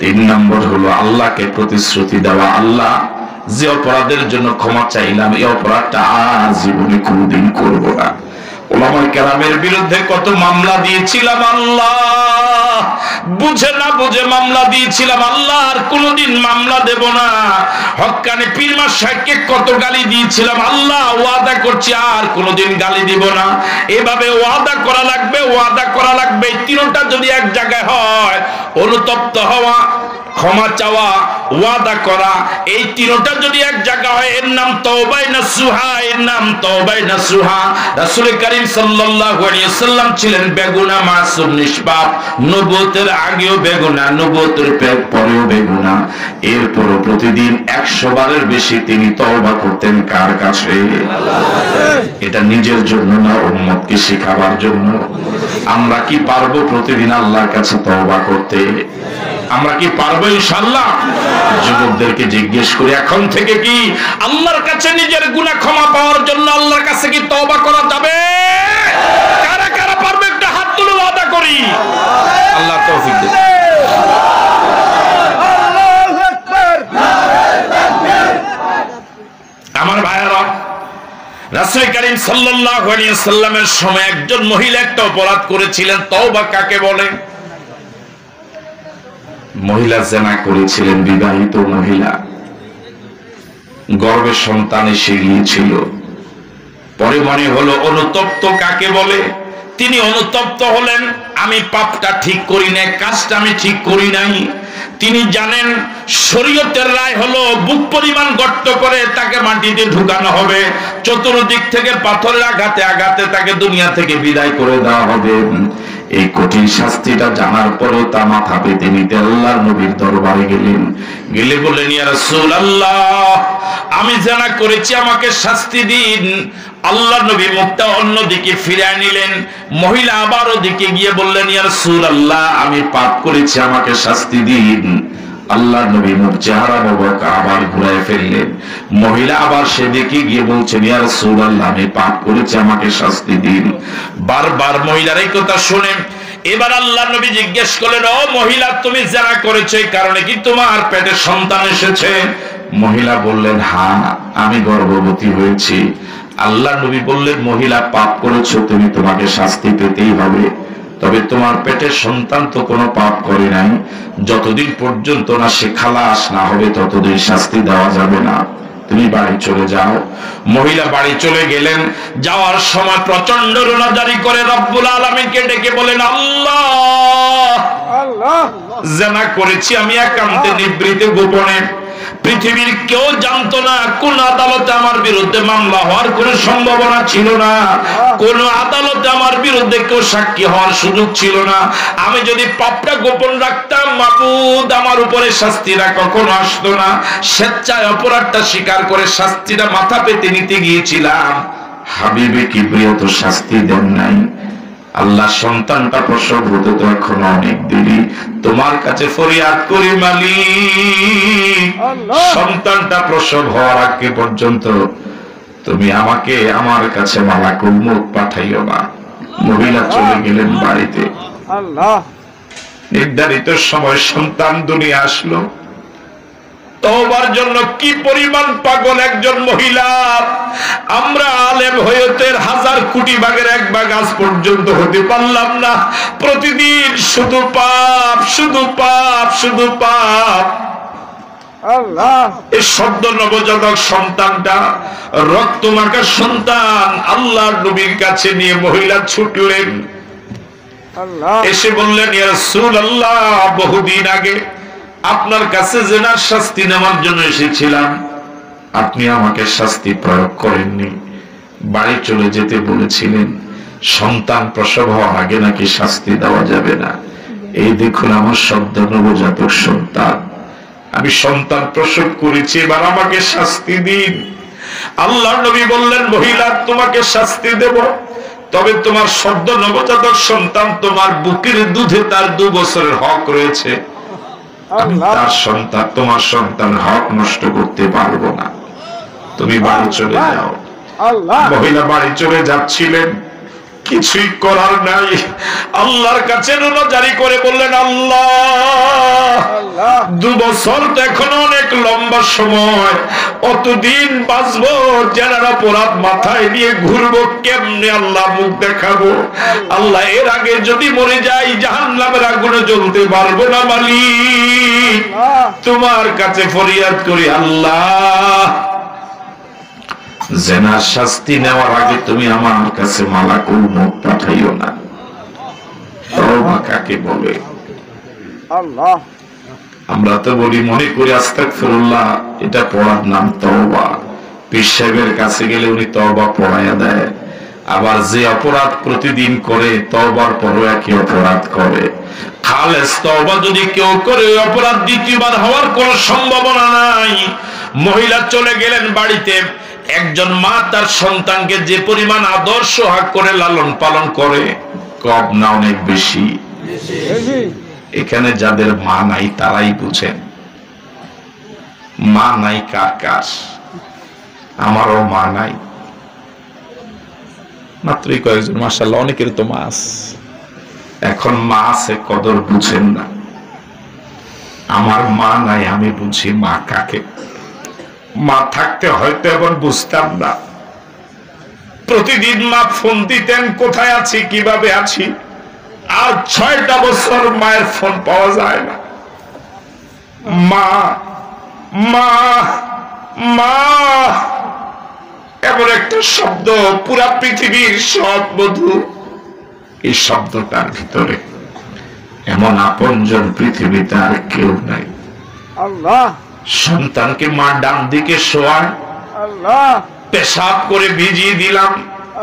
3 নম্বর হলো আল্লাহকে প্রতিশ্রুতি দেওয়া, আল্লাহ, যে অপরাধের জন্য ক্ষমা চাইলাম, এই অপরাধটা আর জীবনে কোনোদিন করব না। ওলামায়ে কেরামের বিরুদ্ধে কত মামলা দিয়েছিলাম আল্লাহ, বুঝে না বুঝে মামলা দিয়েছিলাম আল্লাহ, আর কোনদিন মামলা দেব না। হক্কানি পীর মা সাহেবকে কত গালি দিয়েছিলাম আল্লাহ, ওয়াদা করছি আর কোনদিন গালি দিব না। এভাবে ওয়াদা করা লাগবে, ওয়াদা করা লাগবে। তিনটা যদি এক জায়গায় হয়, অনুতপ্ত হওয়া, ক্ষমা চাওয়া, ওয়াদা করা, এই তিনটা যদি এক জায়গা হয়, এর নাম তওবায়ে নাসুহা, এর নাম তওবায়ে নাসুহা। রাসূল করিম সাল্লাল্লাহু আলাইহি ওয়াসাল্লাম ছিলেন বেগুনাহ, মাসুম, নিষ্পাপ। নবুয়তের আগেও বেগুনাহ, নবুয়তের পরেও বেগুনাহ। এরপরও প্রতিদিন 100 বারের বেশি তিনি তওবা করতেন কার কাছে? এটা নিজের জন্য না, উম্মতকে শেখাবার জন্য। আমরা কি পারবো প্রতিদিন আল্লাহর কাছে তওবা করতে? আমরা কি পারবো ইনশাআল্লাহ? যুবকদেরকে জিজ্ঞেস করি, এখন থেকে কি আল্লাহর কাছে নিজের গুনাহ ক্ষমা পাওয়ার জন্য আল্লাহর কাছে কি তওবা করা যাবে? কারা কারা পারবে একটা হাত তুলে ওয়াদা করি। আল্লাহ তৌফিক দেন। আল্লাহু আকবার। আমার ভাইরা, রাসূল করিম সাল্লাল্লাহু আলাইহি ওয়াসাল্লামের সময় একজন মহিলা একটা অপরাধ করেছিলেন। তওবা কাকে বলে? মহিলা জিনা করেছিলেন, বিবাহিত মহিলা, গর্ভে সন্তান এসে গিয়েছিল। পরে মনে হলো অনুতপ্ত কাকে বলে? তিনি অনুতপ্ত হলেন, আমি পাপটা ঠিক করি নাই, কাজটা আমি ঠিক করি নাই। তিনি জানেন শরীয়তের রায় হলো বুক পরিমাণ গর্ত করে তাকে মাটিতে ঢুকানো হবে, চতুর্দিক থেকে পাথরের আঘাতে আঘাতে তাকে দুনিয়া থেকে বিদায় করে দেওয়া হবে। এই কঠিন শাস্তিটা জানার পরেও তা মাথা পেতে নিতে আল্লাহর নবীর দরবারে গেলেন। গেলে বললেন, ইয়া রাসূলুল্লাহ, আমি জিনা করেছি, আমাকে শাস্তি দিন। আল্লাহর নবী মুখটা অন্যদিকে ফিরিয়ে নিলেন। মহিলা আবার ওদিকে গিয়ে বললেন, ইয়া রাসূলুল্লাহ, আমি পাপ করেছি, আমাকে শাস্তি দিন। আল্লাহর নবী মুখ চেহারা মোবারক আবার ঘুরায় ফেললেন। মহিলা আবার সেদিকে গিয়ে বলছেন, ইয়া রাসূলুল্লাহ, আমি পাপ করেছি, আমাকে শাস্তি দিন। বারবার মহিলার এই কথা শুনে এবার আল্লাহর নবী জিজ্ঞেস করলেন, ও মহিলা, তুমি জিনা করেছো, এই কারণে কি তোমার পেটে সন্তান এসেছে? মহিলা বললেন, হ্যাঁ, আমি গর্ভবতী হয়েছি। আল্লাহর নবী বললেন, মহিলা, পাপ করেছো তুমি, তোমাকে শাস্তি পেতেই হবে। তবে তোমার পেটের সন্তান তো কোনো পাপ করে নাই, যতদিন পর্যন্ত না সে খালাস না হবে ততদিন শাস্তি দেওয়া যাবে না, তুমি বাড়ি চলে যাও। মহিলা বাড়ি চলে গেলেন। যাওয়ার সময় প্রচন্ড রোনা জারি করে রব্বুল আলামিনকে ডেকে বলেন, আল্লাহ, জিনা করেছি আমি একান্তে, নিভৃতে, গোপনে। পৃথিবীর কেউ জানতো না, কোন আদালতে আমার বিরুদ্ধে মামলা হওয়ার কোনো সম্ভাবনা ছিল না, কোন আদালতে আমার বিরুদ্ধে কেউ সাক্ষী হওয়ার সুযোগ ছিল না। আমি যদি পাপটা গোপন রাখতাম, মাবুদ আমার উপরে শাস্তিটা কখনো আসতো না। স্বেচ্ছায় অপরাধটা স্বীকার করে শাস্তিটা মাথা পেতে নিতে গিয়েছিলাম। হাবিবে কিবরিয়া তো শাস্তি দেন নাই। আল্লাহ, সন্তানটা প্রসব হতে তো এখন অনেক দেরি, তোমার কাছে ফরিয়াদ করি মালিক, সন্তানটা প্রসব হওয়ার আগে পর্যন্ত তুমি আমাকে আমার কাছে মালাকুল মউত পাঠাইও না। মহিলা চলে গেলেন বাড়িতে। নির্ধারিত সময় সন্তান দুনিয়া আসলো। তওবার জন্য কি পরিমাণ পাগল একজন মহিলা! আমরা আলেম হয়তের 1000 কোটি ভাগের 1 ভাগ আজ পর্যন্ত হতে পারলাম না। প্রতিদিন শুধু পাপ, শুধু পাপ, শুধু পাপ। আল্লাহ, এই সদ্য নবজাতক সন্তানটা, রক্তমাখা সন্তান, আল্লাহর নবীর কাছে নিয়ে মহিলা ছুটলেন। এসে বললেন, ইয়া রাসূলুল্লাহ, বহুদিন আগে আপনার কাছে জিনার শাস্তি নেওয়ার জন্য এসেছিলাম, আপনি আমাকে শাস্তি প্রয়োগ করেননি, বাড়ি চলে যেতে বলেছিলেন। সন্তান প্রসব হওয়ার আগে নাকি শাস্তি দেওয়া যাবে না। এই দেখুন আমার সদ্য নবজাতক সন্তান, আমি সন্তান প্রসব করেছি, এবার আমাকে শাস্তি দিন। আল্লাহর নবী বললেন, মহিলা, তোমাকে শাস্তি দেব, তবে তোমার সদ্য নবজাতক সন্তান, তোমার বুকের দুধে তার 2 বছরের হক রয়েছে। আমি তার সন্তান, তোমার সন্তান হক নষ্ট করতে পারবো না, তুমি বাড়ি চলে যাও। মহিলা বাড়ি চলে যাচ্ছিলেন, কিছুই করার নাই, আল্লাহর কাছে রুনা জারি করে বললেন, আল্লাহ 2 বছর তো এখনো অনেক লম্বা সময়, অতদিন বাঁচবো, যারা অপরাধ মাথায় নিয়ে ঘুরবো, কেমনে আল্লাহ মুখ দেখাবো? আল্লাহ এর আগে যদি মরে যাই জাহান্নামের আগুনে জ্বলতে পারবো না মালিক, তোমার কাছে ফরিয়াদ করি আল্লাহ, জেনার শাস্তি নেওয়ার আগে তুমি আমার কাছে মালাকুল মউত পাঠাইও না। তওবা কাকে বলে? আল্লাহ। আমরা তো বলি, মনে করি আস্তাগফিরুল্লাহ, এটা পড়ার নাম তওবা। পীর সাহেবের কাছে গেলে উনি তওবা পড়াইয়া দেয়। আবার যে অপরাধ প্রতিদিন করে, তওবার পরও একই অপরাধ করে, খালেস তওবা যদি কেউ করে, ওই অপরাধ দ্বিতীয়বার হওয়ার কোনো সম্ভাবনা নাই। মহিলা চলে গেলেন বাড়িতে। একজন মা তার সন্তানকে যে পরিমাণ আদর সোহাগ করে লালন পালন করে, কম না অনেক বেশি? এখানে যাদের মা নাই তারাই বুঝেন মা নাই কার কার। আমারও মা নাই, মাত্রই কয়েকজন, মাশাআল্লাহ অনেকের তো মা আছে। এখন মা আছে কদর বুঝেন না। আমার মা নাই, আমি বুঝি মা কাকে। মা থাকতে হয়তো এবার বুঝতাম না। প্রতিদিন মা ফোন দিতেন, কোথায় আছি, কিভাবে আছি। আর 6টা বছর মায়ের ফোন পাওয়া যায় না। মা মা মা এমন একটা শব্দ, পুরা পৃথিবীর সব বধূ এই শব্দটার ভিতরে। এমন আপনজন পৃথিবীতে আর কেউ নাই। আল্লাহ। সন্তানকে মা ডান দিকে শোয়ায়, আল্লাহ, পেশাব করে ভিজিয়ে দিলাম।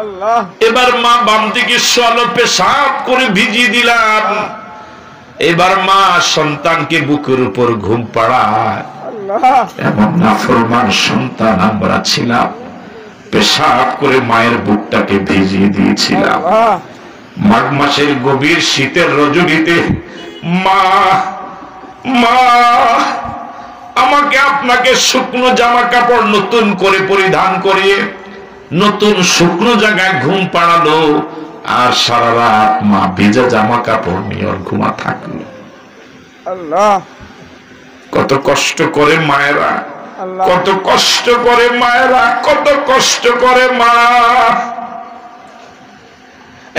আল্লাহ। এবার মা বাম দিকে শোয়ালো, পেশাব করে ভিজিয়ে দিলাম। এবার মা সন্তানকে বুকের উপর ঘুম পাড়ায়। আল্লাহ। এমন নাফরমান সন্তান আমরা ছিলাম, পেশাব করে মায়ের বুকটাকে ভিজিয়ে দিয়েছিলাম। আল্লাহ। মাঘ মাসের গভীর শীতের রজনীতে মা মা আমাকে আপনাকে শুকনো জামা কাপড় নতুন করে পরিধান করিয়ে নতুন শুকনো জায়গায় ঘুম পাড়ালো, আর সারা রাত মা ভেজা জামা কাপড় নিয়ে ওর ঘুমা থাকলো। আল্লাহ। কত কষ্ট করে মায়েরা, আল্লাহ। কত কষ্ট করে মায়েরা, কত কষ্ট করে মা।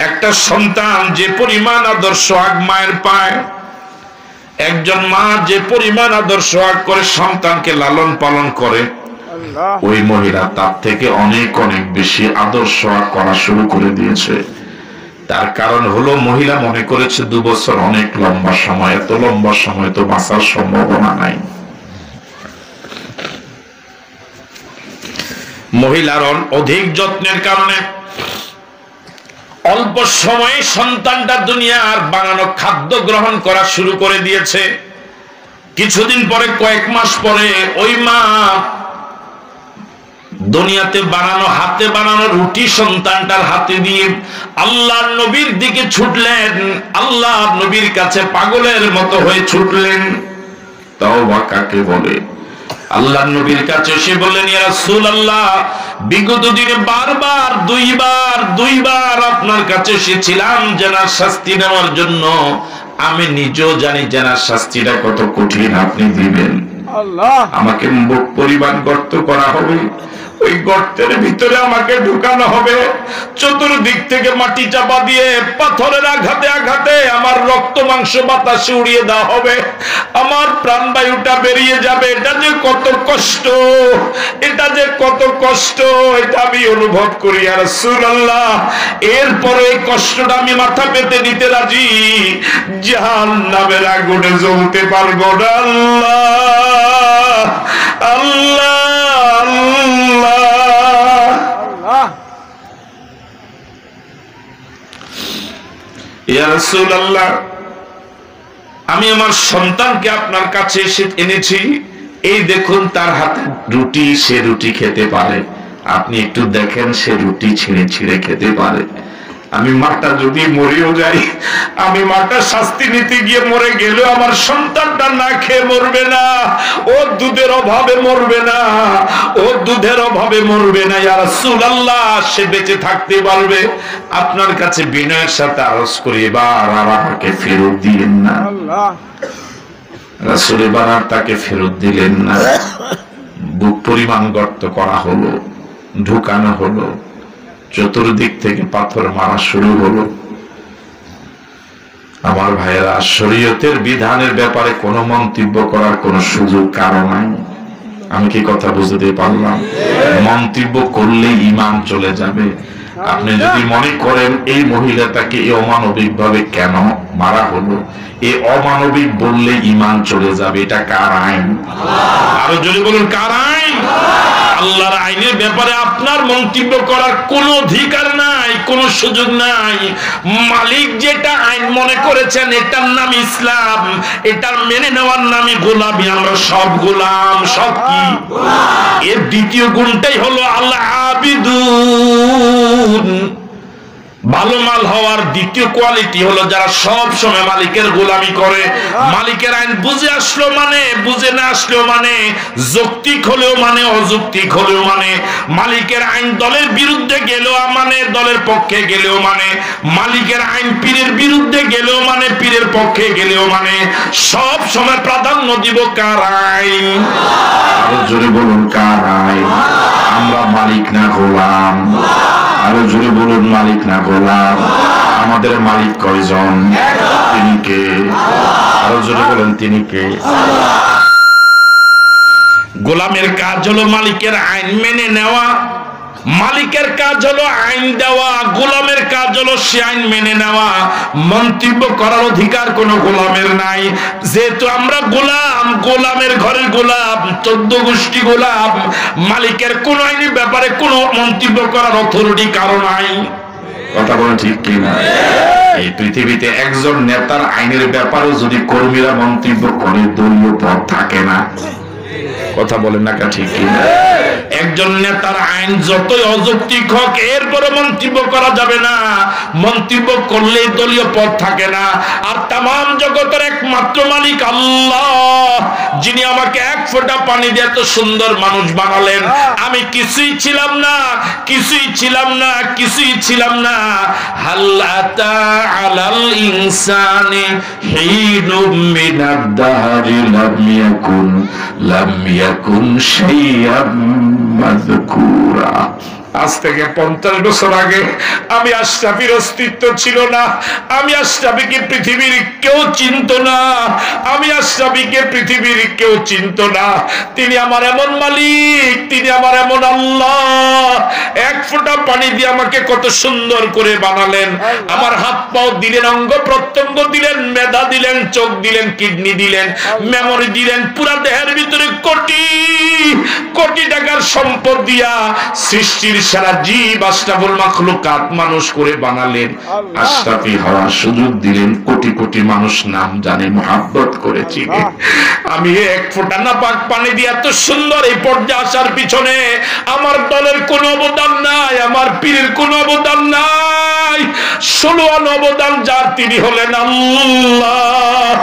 একটা সন্তান যে পরিমাণ আদর্শ আগ মায়ের পায়, একজন মা যে পরিমাণ আদর্শ আগ করে সন্তানকে লালন পালন করে, আল্লাহ। ওই মহিলা তার থেকে অনেক অনেক বেশি আদর্শ আগ করা শুরু করে দিয়েছে। তার কারণ হলো, মহিলা মনে করেছে 2 বছর অনেক লম্বা সময়, এত লম্বা সময় তো বাঁচার সম্ভাবনা নাই। মহিলার অধিক যত্নের কারণে অল্প সময়ে সন্তানটা দুনিয়ার বানানো খাদ্য গ্রহণ করা শুরু করে দিয়েছে। কিছুদিন পরে, কয়েক মাস পরে, ওই মা দুনিয়াতে বানানো, হাতে বানানো রুটি সন্তানটার হাতে দিয়ে আল্লাহর নবীর দিকে ছুটলেন। আল্লাহর নবীর কাছে পাগলের মতো হয়ে ছুটলেন। তওবা কাকে বলে? আল্লাহর নবীর কাছে এসে বললেন, ইয়া রাসূলুল্লাহ, বিগত দিনে বারবার দুইবার আপনার কাছে এসেছিলাম জেনার শাস্তি নেওয়ার জন্য। আমি নিজেও জানি জেনার শাস্তিটা কত কঠিন আপনি দিবেন। আল্লাহ। আমাকে মুখ পরিমাণ গর্ত করা হবে, ওই গর্তের ভিতরে আমাকে ঢুকানো হবে, চতুর্দিক থেকে মাটি চাপা দিয়ে পাথরের আঘাতে আঘাতে আমার রক্ত মাংস বাতাসে উড়িয়ে দেওয়া হবে, আমার প্রাণবায়ুটা বেরিয়ে যাবে। এটা যে কত কষ্ট, এটা যে কত কষ্ট, এটা আমি অনুভব করি ইয়া রাসূলুল্লাহ। এরপরে এই কষ্টটা আমি মাথা পেতে নিতে রাজি, জাহান্নামের আগুনে জ্বলতে পারবো না। আল্লাহ আল্লাহ আল্লাহ। ইয়া রাসূলুল্লাহ, আমি আমার সন্তানকে আপনার কাছে এসে এনেছি, এই দেখুন তার হাতে রুটি, সে রুটি খেতে পারে। আপনি একটু দেখেন, সে রুটি ছিঁড়ে ছিঁড়ে খেতে পারে। আমি মাটা যদি মরেও যাই, আমি মাটা শাস্তি নিতে গিয়ে মরে গেলেও আমার সন্তানটা না খেয়ে মরবে না, ও দুধের অভাবে মরবে না, ও দুধের অভাবে মরবে না। ইয়া রাসূলুল্লাহ, সে বেঁচে থাকতে পারবে। আপনার কাছে বিনয়ের সাথে আরজ করি, এবার আর আমাকে ফেরত দিলেন না। রাসূল এবার আর তাকে ফেরত দিলেন না। বুক পরিমাণ গর্ত করা হলো, ঢুকানো হলো, চতুর্দিক থেকে পাথর মারা শুরু হলো। আমার ভাইয়েরা, শরীয়তের বিধানের ব্যাপারে কোনো মন্তব্য করার কোনো সুযোগ কারো নাই। আমি কি কথা বুঝতে পারলাম? মন্তব্য করলে ঈমান চলে যাবে। আপনি যদি মনে করেন এই মহিলাটাকে এই অমানবিক ভাবে কেন মারা হলো, এই অমানবিক বললে ঈমান চলে যাবে, এটা কার আইন? আরো যদি বলুন, কার আইন? আল্লাহর আইনের ব্যাপারে আপনার মন্তব্য করার কোনো অধিকার নাই, কোনো সুযোগ নাই। মালিক যেটা আইন মনে করেছেন এটার নাম ইসলাম, এটার মেনে নেওয়ার নামই গোলামি। আমরা সব গোলাম, সব কি? এর দ্বিতীয় গুণটাই হলো আল্লাহ আবিদুন। ভালো মাল হওয়ার দ্বিতীয় কোয়ালিটি হলো যারা সব সময় মালিকের গোলামি করে। মালিকের আইন বুঝে আসলো মানে, বুঝে না আসলেও মানে, যৌক্তিক হলেও মানে, অযৌক্তিক হলেও মানে, মালিকের আইন দলের বিরুদ্ধে গেলেও মানে, দলের পক্ষে গেলেও মানে, মালিকের আইন পীরের বিরুদ্ধে গেলেও মানে, পীরের পক্ষে গেলেও মানে, সব সময় প্রাধান্য দিব কার আইন? আরো জোরে বলুন, কার আইন? আমরা মালিক না গোলাম। আরো জোরে বলুন, মালিক না গোলাম। আমাদের মালিক কয়জন? তিনি কে? আরো জোরে বলেন, তিনি কে? গোলামের কাজ হলো মালিকের আইন মেনে নেওয়া, মালিকের কাজ হলো আইন দেওয়া, গোলামের কাজ হলো সে আইন মেনে নেওয়া। মন্তব্য করার অধিকার কোনো গোলামের নাই। যেহেতু আমরা গোলাম, গোলামের ঘরের গোলাম, 14 গোষ্ঠী গোলাম, মালিকের কোন আইনের ব্যাপারে কোনো মন্তব্য করার অথরিটি কারো নাই। কথা বলেন ঠিক কিনা? এই পৃথিবীতে একজন নেতার আইনের ব্যাপারে যদি কর্মীরা মন্তব্য করে, দলীয় পদ থাকে না। কথা বলেন না, ঠিক কিনা? একজন নেতার আইন যতই অযৌক্তিক হোক, এরপরে মন্তব্য করা যাবে না। মন্তব্য করলে দলীয় পদ থাকে না। আর তামাম জগতের একমাত্র মালিক আল্লাহ, যিনি আমাকে এক ফোঁটা পানি দিয়ে এত সুন্দর মানুষ বানালেন। আমি কিছুই ছিলাম না, কিছুই ছিলাম না, কিছুই ছিলাম না। হাল্লাতা আলাল ইনসানি হিনুম মিনাদ দাহরি লাম ইয়াকুন শাইআম মাযকুরা। আজ থেকে 50 বছর আগে আমি আশরাফির অস্তিত্ব ছিল না। আমি আশরাফিকে পৃথিবীর কেউ চিনত না। আমি আশরাফিকে পৃথিবীর কেউ চিনত না। তিনি আমার এমন মালিক, তিনি আমার এমন আল্লাহ। এক ফোঁটা পানি দিয়ে আমাকে কত সুন্দর করে বানালেন। আমার হাত পাও দিলেন, অঙ্গ প্রত্যঙ্গ দিলেন, মেধা দিলেন, চোখ দিলেন, কিডনি দিলেন, মেমোরি দিলেন। পুরা দেহের ভিতরে কোটি কোটি টাকার সম্পদ দিয়া সৃষ্টির সারা জীব আশরাফুল মাখলুকাত মানুষ করে বানালেন। আশরাফি হওয়ার সুযোগ দিলেন। কোটি কোটি মানুষ নাম জানে, মুহাব্বত করেছি। আমি এক ফোঁটা না পাক পানি দিয়ে এত সুন্দর এই পর্যায়ে আসার পিছনে আমার দলের কোন অবদান নাই, আমার পীরের কোন অবদান নাই। 16 অবদান যার, তিনি হলেন আল্লাহ।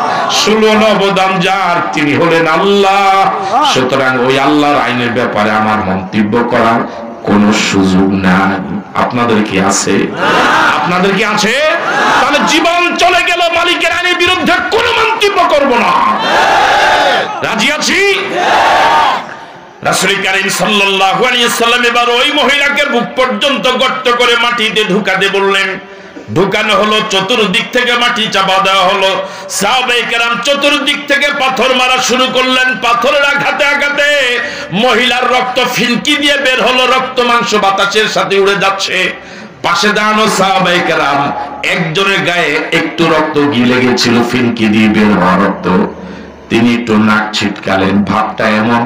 16 অবদান যার, তিনি হলেন আল্লাহ। সুতরাং ওই আল্লাহর আইনের ব্যাপারে আমার মন্তব্য করার কোন সুযোগ নাই। আপনাদের কি আছে? আপনাদের কি আছে? তাহলে জীবন চলে গেল, মালিকের আইনের বিরুদ্ধে কোনো মন্তব্য করব না। রাজি আছি? রাসূল কারীম সাল্লাল্লাহু আলাইহি ওয়াসাল্লাম এবার ওই মহিলাকে বুক পর্যন্ত গর্ত করে মাটিতে ঢুকাতে বললেন। ঢুকানো হলো, চতুর্দিক থেকে মাটি চাপা দেওয়া হলো। সাহাবায়ে কেরাম চতুর্দিক থেকে পাথর মারা শুরু করলেন। পাথরের আঘাতে আঘাতে মহিলার রক্ত ফিনকি দিয়ে বের হলো, রক্ত মাংস বাতাসের সাথে উড়ে যাচ্ছে। পাশে দাঁড়ানো সাহাবায়ে কেরাম, একজনের গায়ে একটু রক্ত গিয়ে লেগেছিল, ফিনকি দিয়ে বের হওয়া রক্ত। তিনি একটু নাক ছিটকালেন। ভাবটা এমন,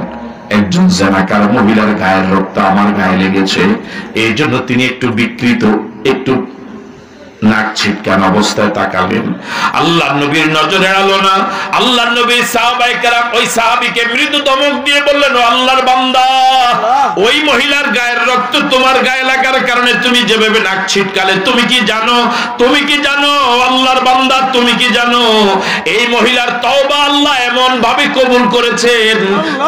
একজন জানাকার মহিলার গায়ের রক্ত আমার গায়ে লেগেছে, এই জন্য তিনি একটু বিকৃত, একটু নাক ছিটকান অবস্থায় তাকালেন, আল্লাহর নবীর নজর এড়ালো না। আল্লাহর নবী সাহাবায়ে কেরাম ওই সাহাবীকে মৃদু ধমক দিয়ে বললেন, ও আল্লাহর বান্দা, ওই মহিলার গায়ের রক্ত তোমার গায়ে লাগার কারণে তুমি যেভাবে নাক ছিটকালে, তুমি কি জানো, তুমি কি জানো আল্লাহর বান্দা, তুমি কি জানো এই মহিলার তওবা আল্লাহ এমন ভাবে কবুল করেছেন,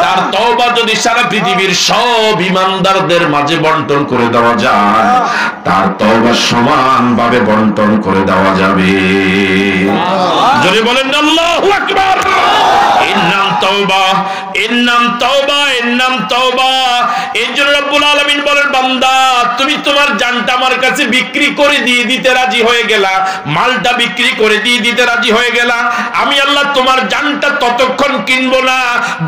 তার তওবা যদি সারা পৃথিবীর সব ঈমানদারদের মাঝে বন্টন করে দেওয়া যায়, তার তওবা সমান ভাবে বন্টন করে দেওয়া যাবে। জোরে বলেন আল্লাহু আকবার। এর নাম তওবা, এর নাম তওবা, এর নাম তওবা। এজন্য রব্বুল আলামিন বলেন, বান্দা তুমি তোমার জানটা আমার কাছে বিক্রি করে দিয়ে দিতে রাজি হয়ে গেলা, মালটা বিক্রি করে দিয়ে দিতে রাজি হয়ে গেলা, আমি আল্লাহ তোমার জানটা ততক্ষণ কিনবো না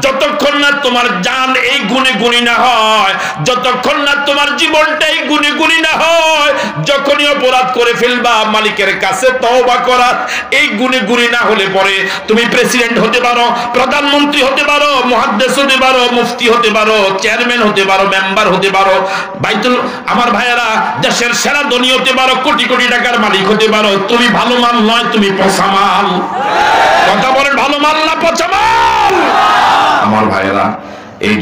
যতক্ষণ না তোমার জান এই গুণে গুণী না হয়, যতক্ষণ না তোমার জীবনটা এই গুণে গুণী না হয়। যখনই অপরাধ করে ফেলবা মালিকের কাছে তওবা করা এই গুণে গুণী না হলে পরে তুমি প্রেসিডেন্ট হতে পারো, প্রধানমন্ত্রী হতে পারো, মুহাদ্দিস হতে পারো, মুফতি হতে পারো, চেয়ারম্যান হতে পারো, মেম্বার হতে পারো, বাইতুল আমার ভাইয়েরা দেশের সেরা ধনী হতে পারো, কোটি কোটি টাকার মালিক হতে পারো, তুমি ভালো মাল নয়, তুমি পচা মাল। কথা বলেন, ভালো মাল না পচা মাল? আমার ভাইয়েরা এই